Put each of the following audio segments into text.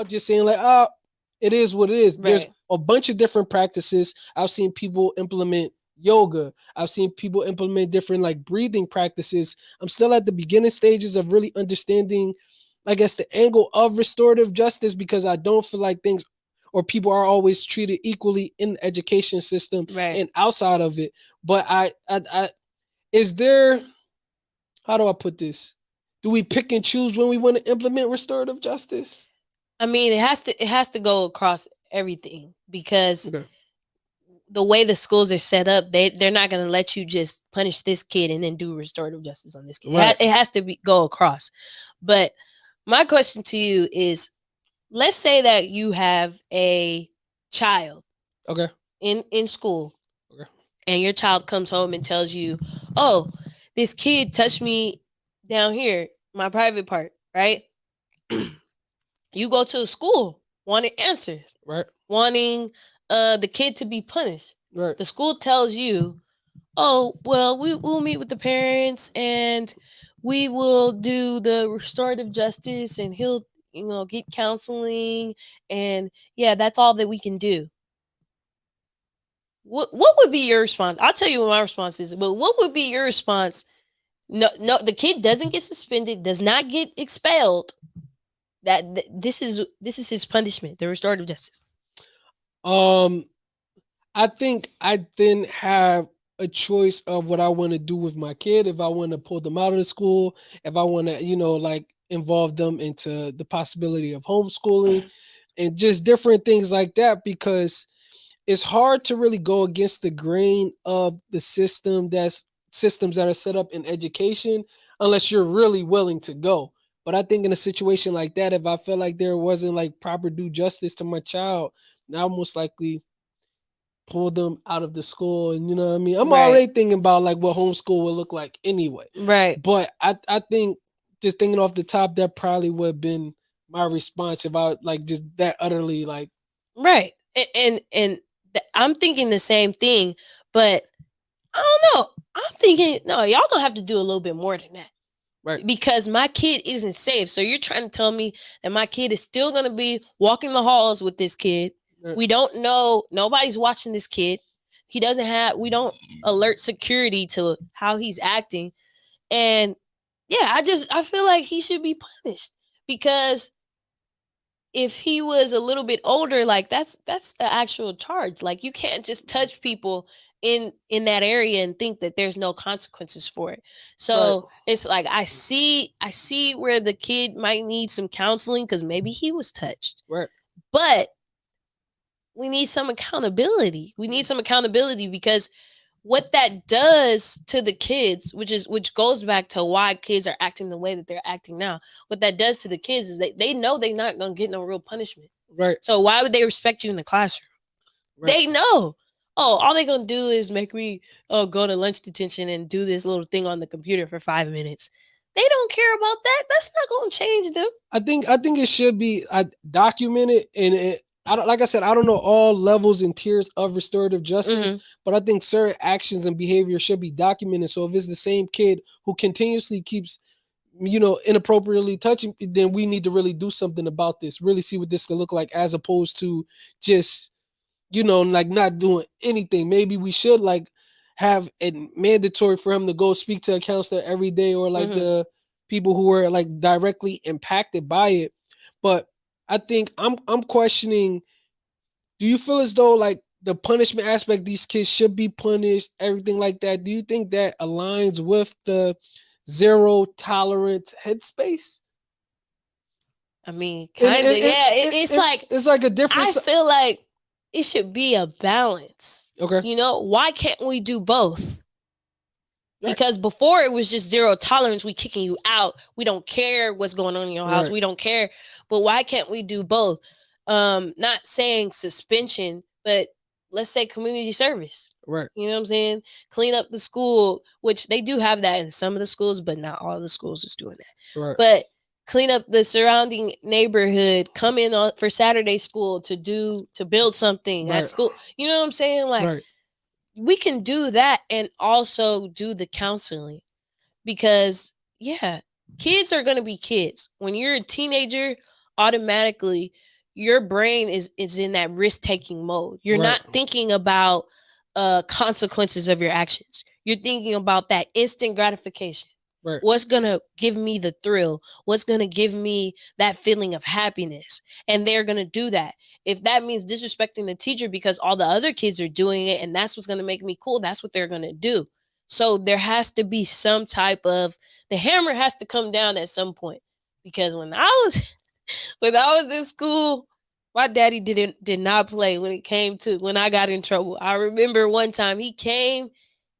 out just saying like, oh, it is what it is. There's Right. a bunch of different practices. I've seen people implement yoga. I've seen people implement different like breathing practices. I'm still at the beginning stages of really understanding, I guess, the angle of restorative justice, because I don't feel like things or people are always treated equally in the education system Right. and outside of it. But I is there, how do I put this? Do we pick and choose when we want to implement restorative justice? I mean, it has to go across everything because Okay. the way the schools are set up, they're not going to let you just punish this kid and then do restorative justice on this kid. Right. It has to go across. But my question to you is, let's say that you have a child Okay. in school, Okay. and your child comes home and tells you, "Oh, this kid touched me down here, my private part," right? You go to the school wanting answers, Right. wanting the kid to be punished. Right. The school tells you, "Oh, well, we'll meet with the parents and we will do the restorative justice, and he'll get counseling, and yeah, that's all that we can do." What would be your response? I'll tell you what my response is. But what would be your response? No, no, the kid doesn't get suspended, does not get expelled. This is his punishment, the restorative justice. Um, I think I then have a choice of what I want to do with my kid. If I want to pull them out of the school, if I want to, like involve them into the possibility of homeschooling and just different things like that, because it's hard to really go against the grain of the systems that are set up in education unless you're really willing to go. But I think in a situation like that, if I felt like there wasn't like proper due justice to my child, I most likely pull them out of the school. And you know what I mean? I'm Right, already thinking about like what homeschool would look like anyway. right, But I think just thinking off the top, that probably would have been my response if I like just that utterly like right. I'm thinking the same thing, but I don't know. I'm thinking, no, y'all gonna have to do a little bit more than that right. because my kid isn't safe. So you're trying to tell me that my kid is still gonna be walking the halls with this kid. Right. We don't know. Nobody's watching this kid. He doesn't have. We don't alert security to how he's acting. And yeah, I feel like he should be punished because if he was a little bit older, like that's the actual charge. Like you can't just touch people in that area and think that there's no consequences for it. Right. So it's like I see where the kid might need some counseling because maybe he was touched, Right. but we need some accountability. We need some accountability because what that does to the kids, which goes back to why kids are acting the way that they're acting now. What that does to the kids is they know they're not gonna get no real punishment. Right. So why would they respect you in the classroom? Right. They know. Oh, all they're gonna do is make me go to lunch detention and do this little thing on the computer for 5 minutes. They don't care about that. That's not gonna change them. I think it should be documented, and I don't, like I said, I don't know all levels and tiers of restorative justice, Mhm. but I think certain actions and behavior should be documented. So if it's the same kid who continuously keeps, inappropriately touching, then we need to really do something about this. Really see what this could look like, as opposed to just, like not doing anything. Maybe we should like have it mandatory for him to go speak to a counselor every day, or like Mhm. the people who are like directly impacted by it. But I think I'm questioning, do you feel as though like the punishment aspect, these kids should be punished, everything like that? Do you think that aligns with the zero tolerance headspace? I mean, And kind of. Yeah. It's like it's like a different I feel like it should be a balance. okay. Why can't we do both? Right. Because before it was just zero tolerance, we kicking you out. We don't care what's going on in your house. Right. We don't care. But why can't we do both? Not saying suspension, but let's say community service. Right. You know what I'm saying? Clean up the school, which they do have that in some of the schools, but not all the schools is doing that. Right. But clean up the surrounding neighborhood, come in on for Saturday school to build something at Right. school. You know what I'm saying? Like Right. we can do that and also do the counseling because yeah, kids are going to be kids. When you're a teenager, automatically your brain is in that risk taking mode. You're Right. not thinking about consequences of your actions. You're thinking about that instant gratification. Right. What's gonna give me the thrill? What's gonna give me that feeling of happiness? And they're gonna do that. If that means disrespecting the teacher because all the other kids are doing it and that's what's gonna make me cool, that's what they're gonna do. So there has to be some type of, the hammer has to come down at some point. Because when I was in school, my daddy did not play when it came to when I got in trouble. I remember one time he came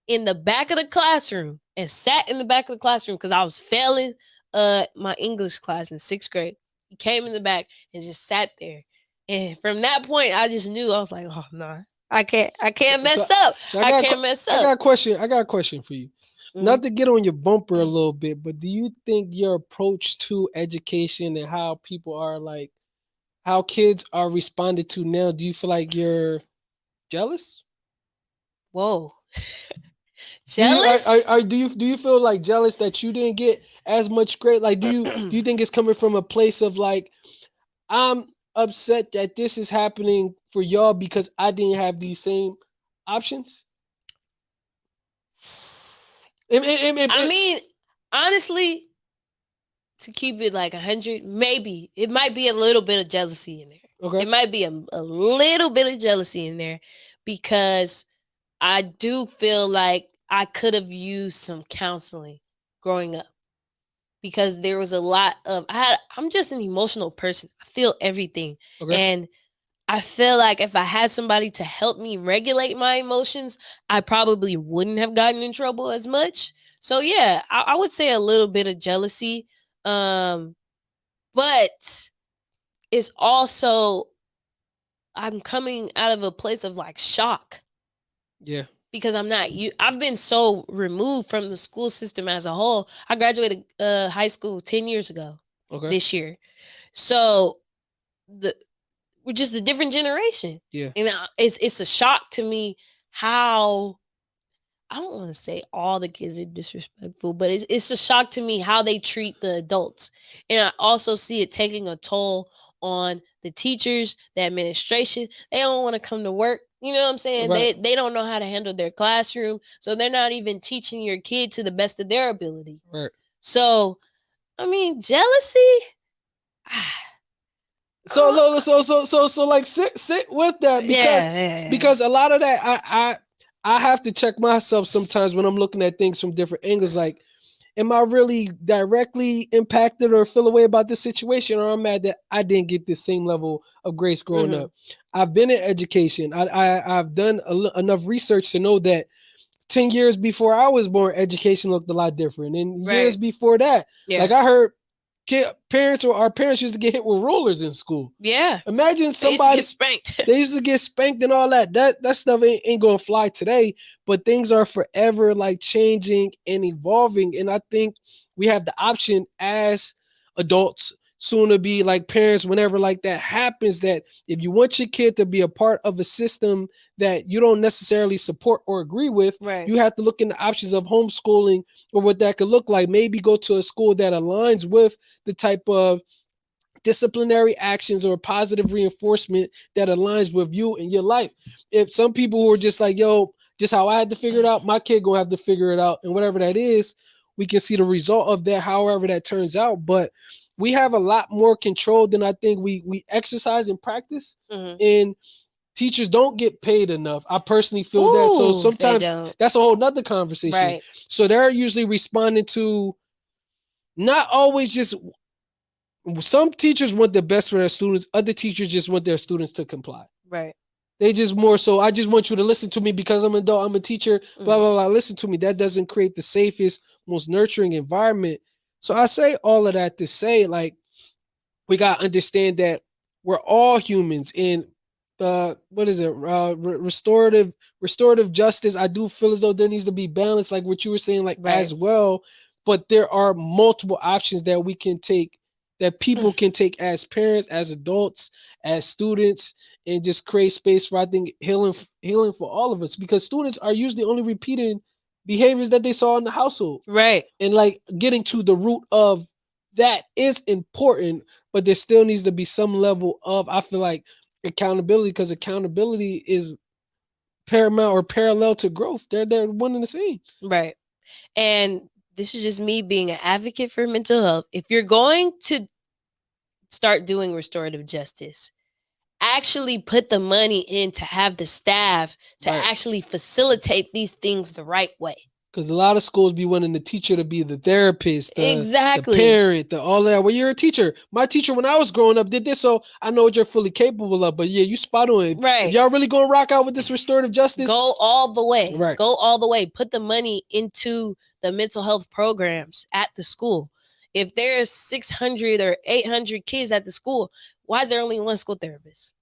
in the back of the classroom and sat in the back of the classroom because I was failing my English class in 6th grade. He came in the back and just sat there. And from that point, I just knew, I was like, oh no, I can't So, mess up. so I can't mess up. I got a question for you. Not Mhm. to get on your bumper a little bit, but do you think your approach to education and how people are like, how kids are responded to now, do you feel like you're jealous? Whoa. Do you Jealous? do you feel like jealous that you didn't get as much grade? Like do you think it's coming from a place of like, I'm upset that this is happening for y'all because I didn't have these same options? I mean, honestly, to keep it like 100, maybe it might be a little bit of jealousy in there. Okay. It might be a little bit of jealousy in there because I do feel like I could have used some counseling growing up because there was a lot of I'm just an emotional person. I feel everything. Okay. And I feel like if I had somebody to help me regulate my emotions, I probably wouldn't have gotten in trouble as much. So yeah, I would say a little bit of jealousy. Um, but it's also, I'm coming out of a place of like shock Yeah. because I've been so removed from the school system as a whole. I graduated high school 10 years ago Okay. this year. So the we're just a different generation. Yeah. And it's a shock to me how, I don't want to say all the kids are disrespectful, but it's a shock to me how they treat the adults. And I also see it taking a toll on the teachers, the administration. They don't want to come to work. You know what I'm saying? Right. They don't know how to handle their classroom. So they're not even teaching your kid to the best of their ability. Right. So, I mean, jealousy. So like sit with that Yeah. because a lot of that I have to check myself sometimes when I'm looking at things from different angles. Like, am I really directly impacted or feel a way about this situation, or I'm mad that I didn't get the same level of grace growing Mm-hmm. up? I've been in education. I've done enough research to know that 10 years before I was born, education looked a lot different. And years Right. before that, Yeah. like I heard parents or our parents used to get hit with rulers in school. Yeah. Imagine They used to somebody, get spanked. they used to get spanked and all that. That stuff ain't gonna fly today, but things are forever like changing and evolving. And I think we have the option as adults, soon to be like parents, whenever like that happens, that if you want your kid to be a part of a system that you don't necessarily support or agree with, Right. you have to look into options of homeschooling or what that could look like. Maybe go to a school that aligns with the type of disciplinary actions or positive reinforcement that aligns with you and your life. If some people who are just like, yo, just how I had to figure it out, my kid gonna have to figure it out, and whatever that is, we can see the result of that, however that turns out. But we have a lot more control than I think we exercise and practice. Mm-hmm. And teachers don't get paid enough. I personally feel that. So Ooh, they sometimes don't. that's a whole nother conversation. Right. So they're usually responding to not always just, some teachers want the best for their students. Other teachers just want their students to comply. Right. They just more so, I just want you to listen to me because I'm an adult, I'm a teacher, blah, Mm-hmm. blah, blah. Listen to me. That doesn't create the safest, most nurturing environment. So I say all of that to say, like, we got to understand that we're all humans. And the, what is it, restorative justice, I do feel as though there needs to be balance, like what you were saying, like Right. as well. But there are multiple options that we can take, that people can take as parents, as adults, as students, and just create space for, I think, healing for all of us, because students are usually only repeating behaviors that they saw in the household. Right. And like getting to the root of that is important. but there still needs to be some level of, I feel like, accountability, because accountability is paramount or parallel to growth. They're one and the same. Right. And this is just me being an advocate for mental health. If you're going to start doing restorative justice, actually put the money in to have the staff to Right. actually facilitate these things the right way. Because a lot of schools be wanting the teacher to be the therapist, the Exactly. parent, the all that. Well, you're a teacher. My teacher, when I was growing up, did this, so I know what you're fully capable of. But yeah, you spot on. If Right. y'all really gonna rock out with this restorative justice, Go all the way. Right. Go all the way. Put the money into the mental health programs at the school. If there's 600 or 800 kids at the school, why is there only one school therapist?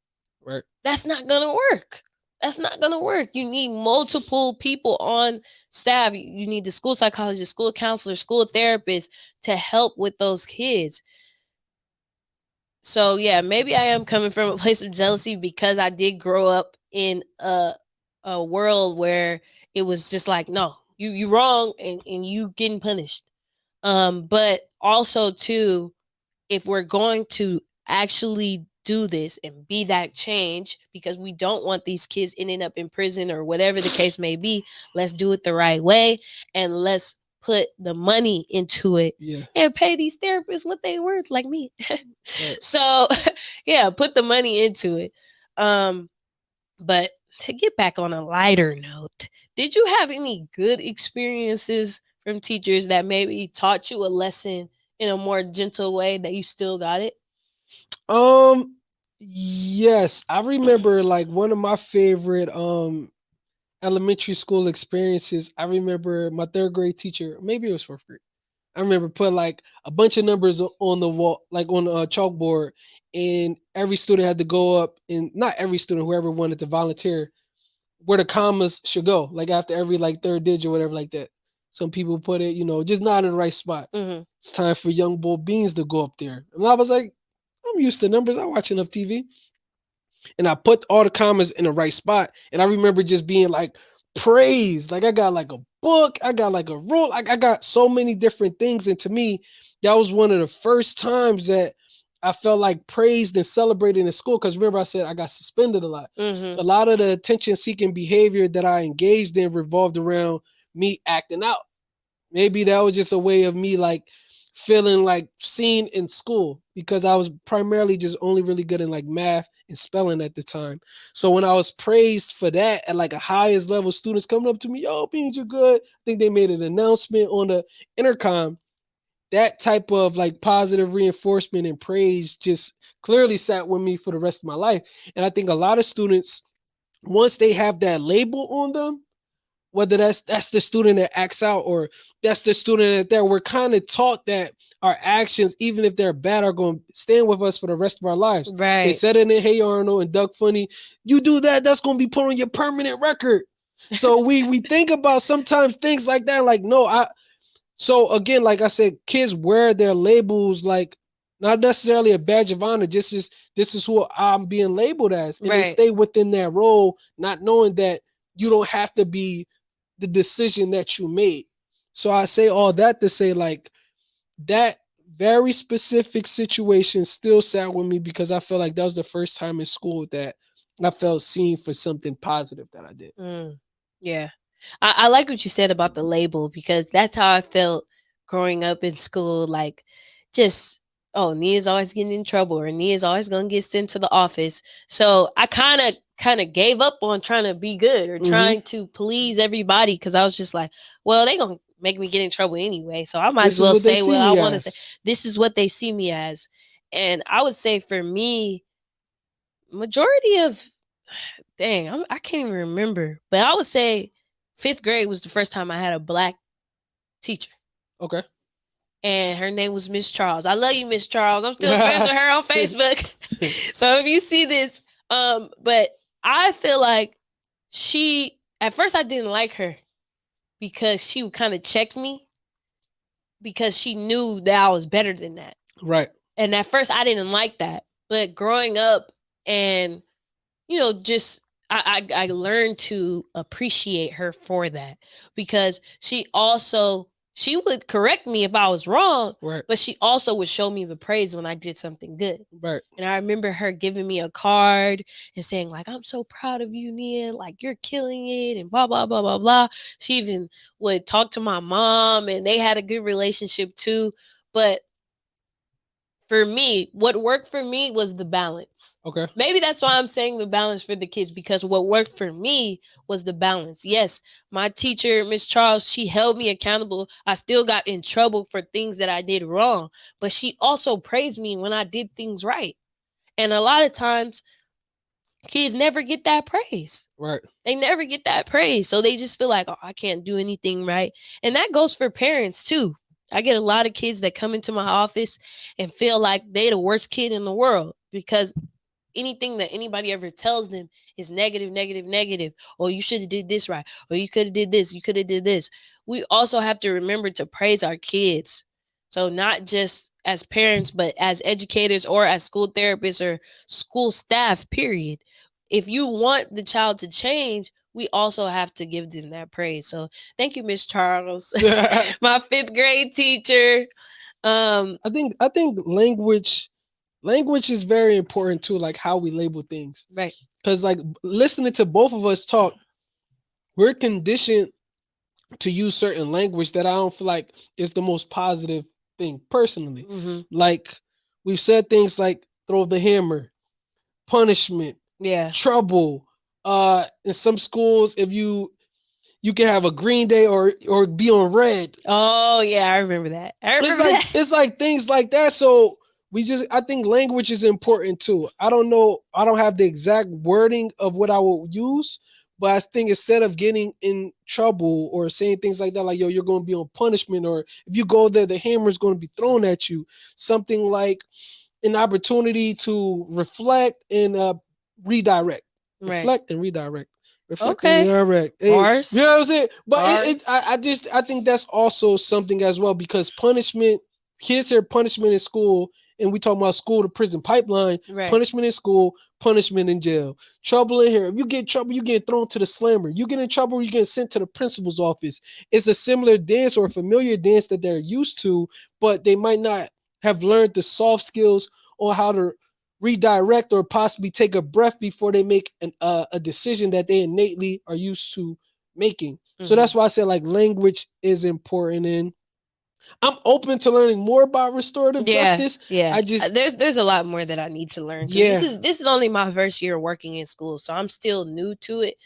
Right. That's not gonna work. That's not gonna work. You need multiple people on staff. You need the school psychologist, school counselor, school therapist to help with those kids. So yeah, maybe I am coming from a place of jealousy because I did grow up in a world where it was just like, no, you wrong and you getting punished. But also too, if we're going to actually do this and be that change, because we don't want these kids ending up in prison or whatever the case may be, let's do it the right way and let's put the money into it and pay these therapists what they worth, like me. Right. So yeah, put the money into it. But to get back on a lighter note, did you have any good experiences from teachers that maybe taught you a lesson in a more gentle way that you still got it? Yes, I remember like one of my favorite elementary school experiences. I remember my third grade teacher, maybe it was fourth grade. I remember put like a bunch of numbers on the wall, like on a chalkboard, and every student had to go up, and not every student, whoever wanted to volunteer, where the commas should go, like after every like third digit or whatever like that. Some people put it, just not in the right spot. Mm-hmm. It's time for young boy Beanz to go up there. And I was like, I'm used to numbers. I watch enough TV. And I put all the commas in the right spot. And I remember just being like praised. Like I got like a book, I got like a rule, I got so many different things. And to me, that was one of the first times that I felt like praised and celebrated in school. Because remember, I said I got suspended a lot. Mm-hmm. A lot of the attention-seeking behavior that I engaged in revolved around me acting out. Maybe that was just a way of me like feeling like seen in school, because I was primarily just only really good in like math and spelling at the time. So when I was praised for that at like a highest level, students coming up to me, yo, Beanz, you're good. I think they made an announcement on the intercom. That type of like positive reinforcement and praise just clearly sat with me for the rest of my life. And I think a lot of students, once they have that label on them, whether that's the student that acts out or that's the student that we're kind of taught that our actions, even if they're bad, are going to stand with us for the rest of our lives. Right. They said it in Hey Arnold and Doug Funny, you do that, that's going to be put on your permanent record. So we think about sometimes things like that, like, no, so again, like I said, kids wear their labels like not necessarily a badge of honor, just as this is who I'm being labeled as. And they stay within that role, not knowing that you don't have to be the decision that you made. So I say all that to say, like, that very specific situation still sat with me, because I felt like that was the first time in school that I felt seen for something positive that I did. Yeah. I like what you said about the label, because that's how I felt growing up in school. Like, just, oh, Nia's always getting in trouble, or Nia's always going to get sent to the office. So I kind of gave up on trying to be good or trying to please everybody, because I was just like, well, they going to make me get in trouble anyway. So I might as well say what I want to say. This is what they see me as. And I would say for me, majority of, dang, I can't even remember, but I would say 5th grade was the first time I had a black teacher. Okay. And her name was Miss Charles. I love you, Miss Charles. I'm still friends with her on Facebook. So if you see this, but I feel like at first I didn't like her because she would kind of check me, because she knew that I was better than that. Right. And at first I didn't like that. But growing up and, just I learned to appreciate her for that, because she she would correct me if I was wrong, Right. but she also would show me the praise when I did something good. Right. And I remember her giving me a card and saying, like, I'm so proud of you, Nia. Like, you're killing it and blah, blah, blah, blah, blah. She even would talk to my mom and they had a good relationship too. But for me, what worked for me was the balance. Okay. Maybe that's why I'm saying the balance for the kids, because what worked for me was the balance. Yes, my teacher, Miss Charles, she held me accountable. I still got in trouble for things that I did wrong, but she also praised me when I did things right. And a lot of times, kids never get that praise. Right. They never get that praise. So they just feel like, oh, I can't do anything right. And that goes for parents too. I get a lot of kids that come into my office and feel like they the worst kid in the world because anything that anybody ever tells them is negative, negative, negative. Or you should have did this right. Or you could have did this. You could have did this. We also have to remember to praise our kids. So not just as parents, but as educators or as school therapists or school staff, period. If you want the child to change, we also have to give them that praise. So thank you, Miss Charles, my fifth grade teacher. I think language is very important too, like how we label things. Right. Because like listening to both of us talk, we're conditioned to use certain language that I don't feel like is the most positive thing personally. Mm-hmm. Like we've said things like throw the hammer, punishment, Yeah. trouble. In some schools, if you can have a green day or be on red. Oh yeah, I remember that. It's like things like that. So I think language is important too. I don't know. I don't have the exact wording of what I will use, but I think instead of getting in trouble or saying things like that, like, yo, you're going to be on punishment, or if you go there, the hammer is going to be thrown at you. Something like an opportunity to reflect and redirect. Right. Reflect and redirect. Reflect and Okay. redirect. Hey, you Bars. know what I'm saying? But Bars. I think that's also something as well, because punishment, kids hear punishment in school, and we talk about school to prison pipeline, Right. punishment in school, punishment in jail. Trouble in here. If you get in trouble, you get thrown to the slammer. You get in trouble, you get sent to the principal's office. It's a similar dance or a familiar dance that they're used to, but they might not have learned the soft skills on how to redirect or possibly take a breath before they make a decision that they innately are used to making. Mm-hmm. So that's why I said like language is important, and I'm open to learning more about restorative justice. Yeah. I just there's a lot more that I need to learn. Yeah. This is only my first year working in school, so I'm still new to it.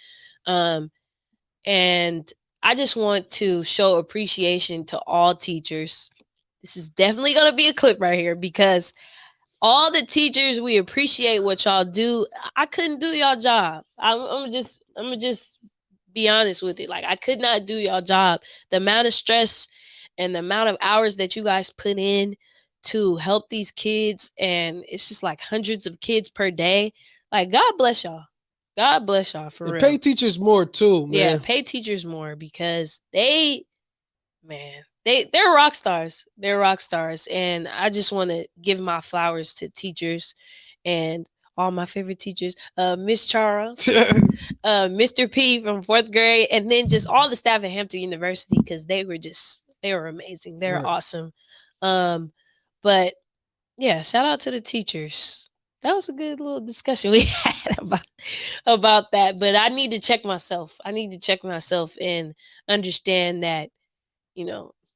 And I just want to show appreciation to all teachers. This is definitely gonna be a clip right here because all the teachers, we appreciate what y'all do. I couldn't do y'all job. I'm gonna just be honest with it. Like I could not do y'all job. The amount of stress and the amount of hours that you guys put in to help these kids, and it's just like hundreds of kids per day. Like God bless y'all. God bless y'all for and real. pay teachers more too, man. Yeah, pay teachers more because they're rock stars. They're rock stars. And I just want to give my flowers to teachers and all my favorite teachers. Miss Charles, Mr. P from 4th grade, and then just all the staff at Hampton University because they were amazing. They're Right. awesome. But yeah, shout out to the teachers. That was a good little discussion we had about that. But I need to check myself. I need to check myself and understand that,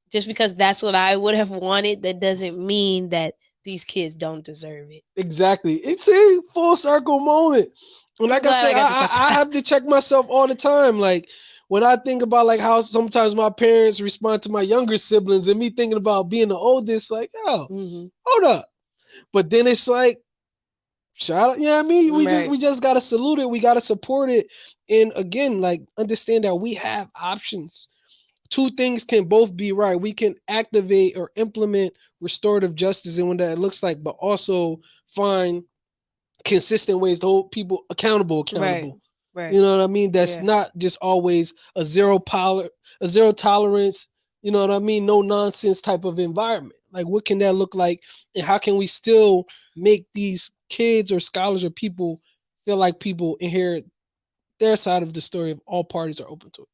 just because that's what I would have wanted, that doesn't mean that these kids don't deserve it. Exactly. It's a full circle moment. And like I said, I have to check myself all the time. Like when I think about like how sometimes my parents respond to my younger siblings and me thinking about being the oldest, like, oh, hold up. But then it's like, shout out, you know what I mean? We just gotta salute it, we gotta support it. And again, like understand that we have options. Two things can both be right. We can activate or implement restorative justice in what that looks like, but also find consistent ways to hold people accountable. Right. You know what I mean? That's not just always a zero tolerance, you know what I mean? No nonsense type of environment. Like what can that look like? And how can we still make these kids or scholars or people feel like people inherit their side of the story if all parties are open to it?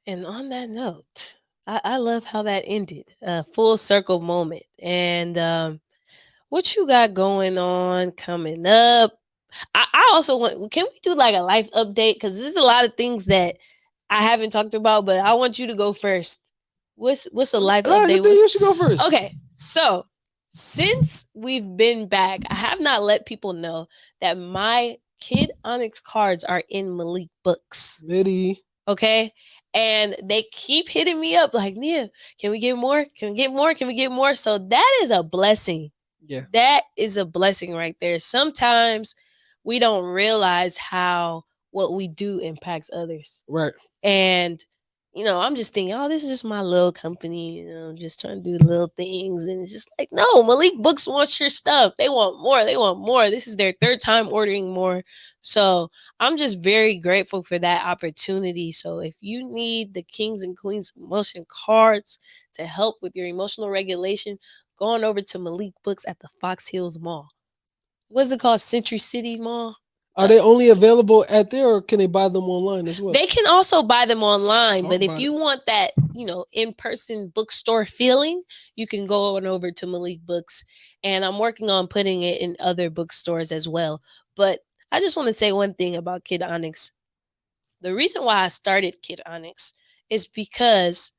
And on that note, I love how that ended. A full circle moment. And what you got going on coming up? I also want. Can we do like a life update? Because there's a lot of things that I haven't talked about, but I want you to go first. What's a life I update? think you should go first. Okay, so since we've been back, I have not let people know that my Kid Onyx cards are in Malik books. Liddy. Okay. And they keep hitting me up like, Nia, can we get more? Can we get more? Can we get more? So that is a blessing. Yeah. That is a blessing right there. Sometimes we don't realize how what we do impacts others. Right. And I'm just thinking, oh, this is just my little company, just trying to do little things. And it's just like, no, Malik Books wants your stuff. They want more. They want more. This is their third time ordering more. So I'm just very grateful for that opportunity. So if you need the Kings and Queens emotion cards to help with your emotional regulation, go on over to Malik Books at the Fox Hills Mall. What's it called? Century City Mall? Are they only available at there, or can they buy them online as well? They can also buy them online, but if you want that, in-person bookstore feeling, you can go on over to Malik Books, and I'm working on putting it in other bookstores as well. But I just want to say one thing about Kid Onyx. The reason why I started Kid Onyx is because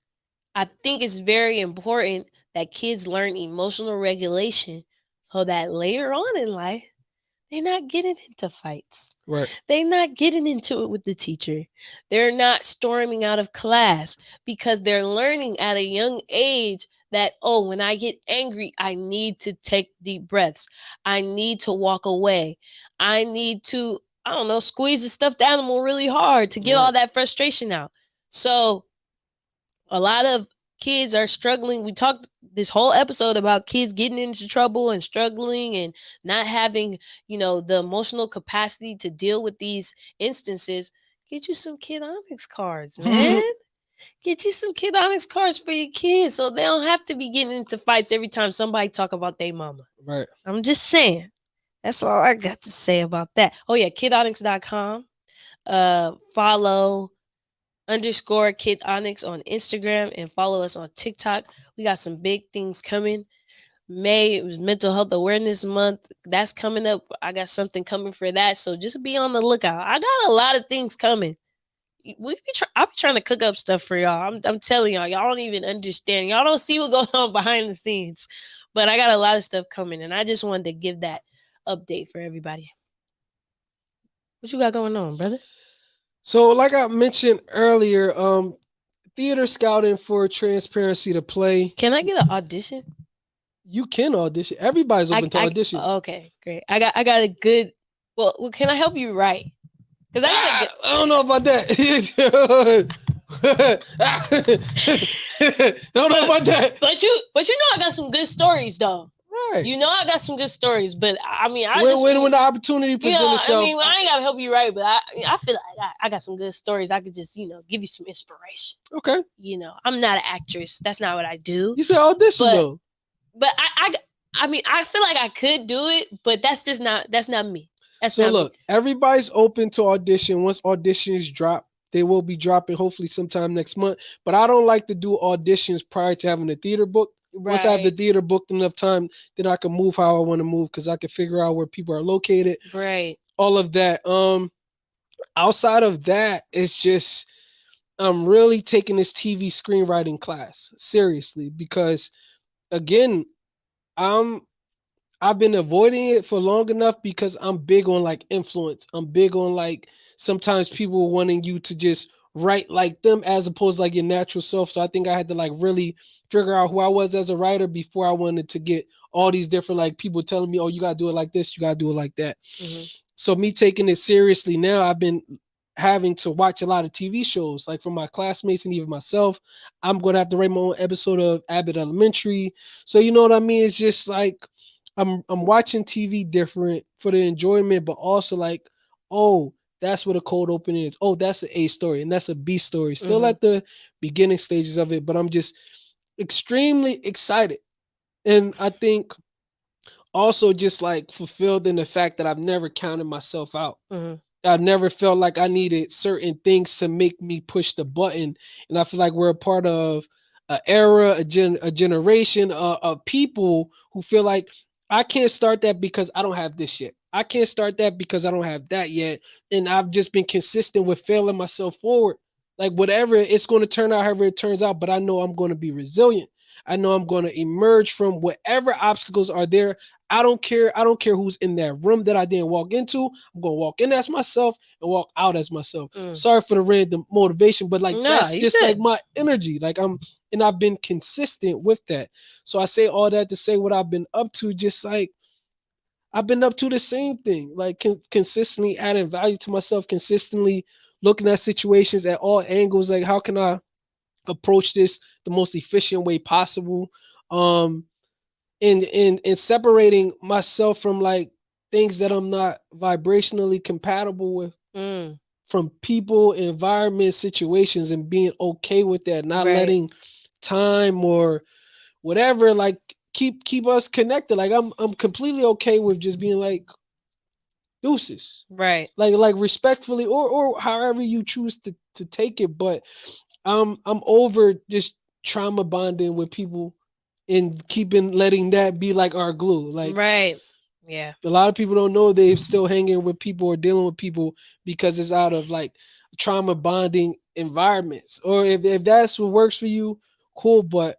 I think it's very important that kids learn emotional regulation so that later on in life, they're not getting into fights. Right. They're not getting into it with the teacher. They're not storming out of class because they're learning at a young age that, oh, when I get angry, I need to take deep breaths. I need to walk away. I need to, I don't know, squeeze the stuffed animal really hard to get all that frustration out. So a lot of kids are struggling. We talked this whole episode about kids getting into trouble and struggling and not having, the emotional capacity to deal with these instances. Get you some Kid Onyx cards, man. Get you some Kid Onyx cards for your kids so they don't have to be getting into fights every time somebody talk about their mama. Right. I'm just saying. That's all I got to say about that. Oh yeah, kidonyx.com. Follow _Kid Onyx on Instagram and follow us on TikTok. We got some big things coming. May was Mental Health Awareness Month. That's coming up. I got something coming for that. So just be on the lookout. I got a lot of things coming. I'll be trying to cook up stuff for y'all. I'm telling y'all don't even understand. Y'all don't see what goes on behind the scenes. But I got a lot of stuff coming, and I just wanted to give that update for everybody. What you got going on, brother? So, like I mentioned earlier, theater scouting for Transparency to Play. Can I get an audition? You can audition. Everybody's open to audition. Okay, great. I got a good. Well, can I help you write? Because I don't know about that. Don't know about that. But you know I got some good stories though. Right. You know I got some good stories, but I mean when the opportunity presents itself. I mean, I ain't gotta help you write, but I feel like I got some good stories. I could just give you some inspiration. Okay. I'm not an actress. That's not what I do. You said audition though. But I mean I feel like I could do it, but that's not me. So look, everybody's open to audition. Once auditions drop, they will be dropping hopefully sometime next month. But I don't like to do auditions prior to having the theater booked. Right. Once I have the theater booked enough time, then I can move how I want to move because I can figure out where people are located. Right. All of that. Outside of that, it's just I'm really taking this TV screenwriting class seriously because again, I've been avoiding it for long enough because I'm big on like influence. I'm big on like sometimes people wanting you to just write like them as opposed to like your natural self. So I think I had to like really figure out who I was as a writer before I wanted to get all these different like people telling me, oh, you got to do it like this. You got to do it like that. Mm-hmm. So me taking it seriously now, I've been having to watch a lot of TV shows like from my classmates and even myself. I'm going to have to write my own episode of Abbott Elementary. So you know what I mean? It's just like, I'm watching TV different for the enjoyment, but also like, oh, that's what a cold open is. Oh, that's an A story and that's a B story. Still at the beginning stages of it, but I'm just extremely excited. And I think also just like fulfilled in the fact that I've never counted myself out. I never felt like I needed certain things to make me push the button. And I feel like we're a part of a era, a generation of people who feel like I can't start that because I don't have this yet. I can't start that because I don't have that yet. And I've just been consistent with failing myself forward. Like whatever, it's going to turn out however it turns out, but I know I'm going to be resilient. I know I'm going to emerge from whatever obstacles are there. I don't care. I don't care who's in that room that I didn't walk into. I'm going to walk in as myself and walk out as myself. Mm. Sorry for the random motivation, but like No, that's you just like good. my energy. Like and I've been consistent with that. So I say all that to say what I've been up to, just like I've been up to the same thing, like consistently adding value to myself, consistently looking at situations at all angles. Like, how can I approach this the most efficient way possible? Um, and separating myself from like things that I'm not vibrationally compatible with, Mm. from people, environment, situations, and being okay with that, not Right. letting time or whatever like keep us connected. Like I'm completely okay with just being like deuces. Right. Like respectfully or however you choose to take it. But I'm over just trauma bonding with people and keeping letting that be like our glue. Like Right. Yeah. a lot of people don't know they're still hanging with people or dealing with people because it's out of like trauma bonding environments. Or if that's what works for you, cool. But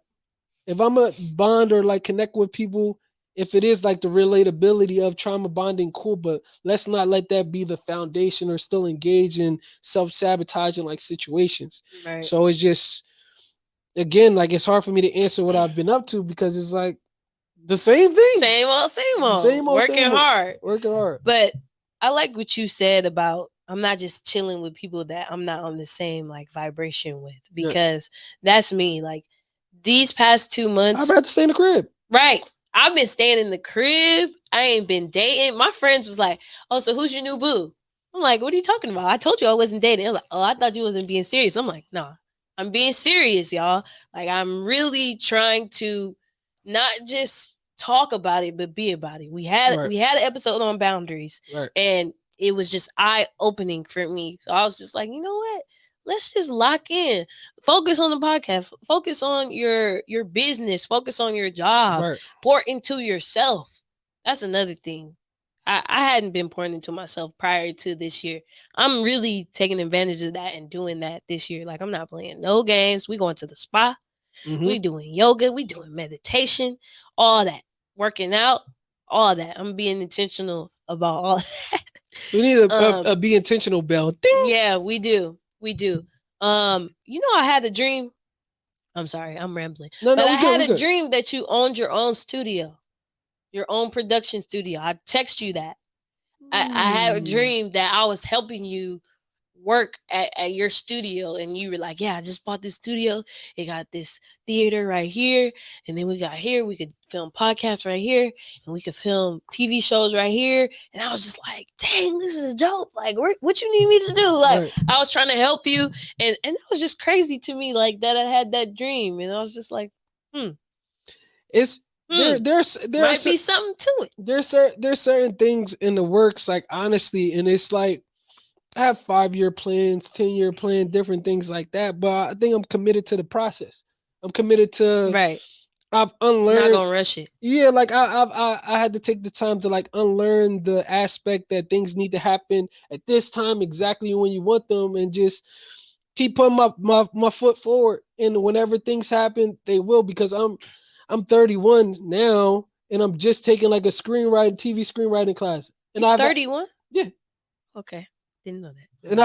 if I'm a bond or like connect with people, if it is like the relatability of trauma bonding, cool, but let's not let that be the foundation or still engage in self-sabotaging like situations. Right. So it's just again, like it's hard for me to answer what I've been up to because it's like the same thing. Same old, same The old. same old, Working same old. hard. Working hard. But I like what you said about I'm not just chilling with people that I'm not on the same like vibration with, Yeah. because that's me. Like these past 2 I'd months, rather stay in the crib. right? I've been staying in the crib. I ain't been dating. My friends was like, "Oh, so who's your new boo?" I'm like, "What are you talking about? I told you I wasn't dating." I'm like, "Oh, I thought you wasn't being serious." I'm like, "No, I'm being serious, y'all. Like I'm really trying to not just talk about it, but be about it." Right. We had an episode on boundaries, Right. and it was just eye opening for me. So I was just like, you know what? Let's just lock in. Focus on the podcast. Focus on your business. Focus on your job. Right. Pour into yourself. That's another thing. I hadn't been pouring into myself prior to this year. I'm really taking advantage of that and doing that this year. Like I'm not playing no games. We going to the spa. Mm-hmm. We doing yoga. We doing meditation. All that. Working out. All that. I'm being intentional about all that. We need a um, be intentional bell. Ding. yeah, we do. We do. You know, I had a dream. I'm sorry, I'm rambling. No, But no, I we good. had We a good. dream that you owned your own studio, your own production studio. I text you that. I had a dream that I was helping you work at your studio, and you were like, "Yeah, I just bought this studio. It got this theater right here, and then we got here. We could film podcasts right here, and we could film TV shows right here." And I was just like, "Dang, this is dope! Like, what you need me to do?" Like, Right. I was trying to help you, and that was just crazy to me, like that I had that dream, and I was just like, "Hmm, It's hmm, there's might be something to it." there's certain things in the works, like honestly, and it's like I have 5 year plans, 10 year plan, different things like that. But I think I'm committed to the process. I'm committed to. Right, I've not unlearned. gonna rush it. Yeah, like I had to take the time to like unlearn the aspect that things need to happen at this time exactly when you want them, and just keep putting my foot forward. And whenever things happen, they will, because I'm 31 now, and I'm just taking like a screenwriting TV screenwriting class, and You I've 31? yeah, Okay, didn't know that. and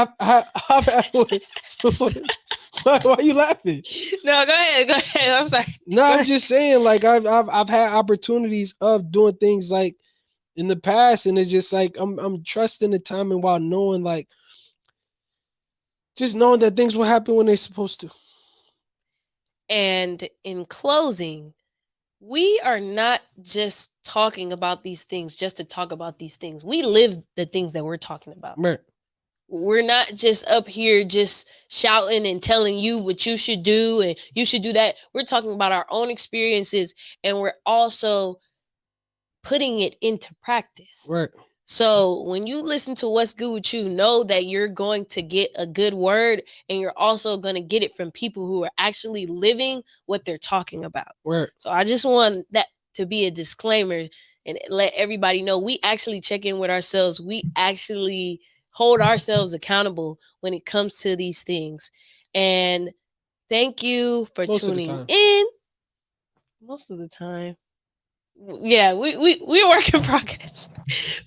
why are you laughing? No, go ahead. Go ahead. I'm sorry. No, Go I'm ahead. just saying, like I've had opportunities of doing things like in the past, and it's just like I'm trusting the timing while knowing, like just knowing that things will happen when they're supposed to. And in closing, we are not just talking about these things just to talk about these things. We live the things that we're talking about. Right. We're not just up here just shouting and telling you what you should do and you should do that. We're talking about our own experiences, and we're also putting it into practice. Right. So when you listen to What's Good With You, know that you're going to get a good word, and you're also going to get it from people who are actually living what they're talking about. Word. So I just want that to be a disclaimer and let everybody know we actually check in with ourselves. We actually hold ourselves accountable when it comes to these things. And thank you for Most of the tuning time. in. Most of the time. Yeah, we work in progress.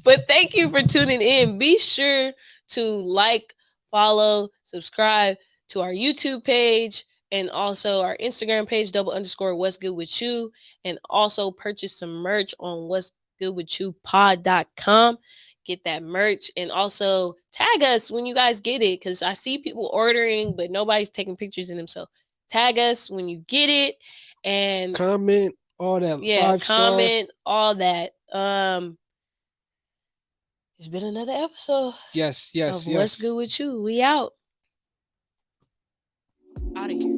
But thank you for tuning in. Be sure to like, follow, subscribe to our YouTube page and also our Instagram page, _, What's Good With You, and also purchase some merch on What's Good With You pod.com. Get that merch and also tag us when you guys get it, because I see people ordering, but nobody's taking pictures in them. So tag us when you get it and Comment, all that, yeah, 5-star. comment, all that. It's been another episode Yes, of yes, What's yes. Good With You. We out. Out of here.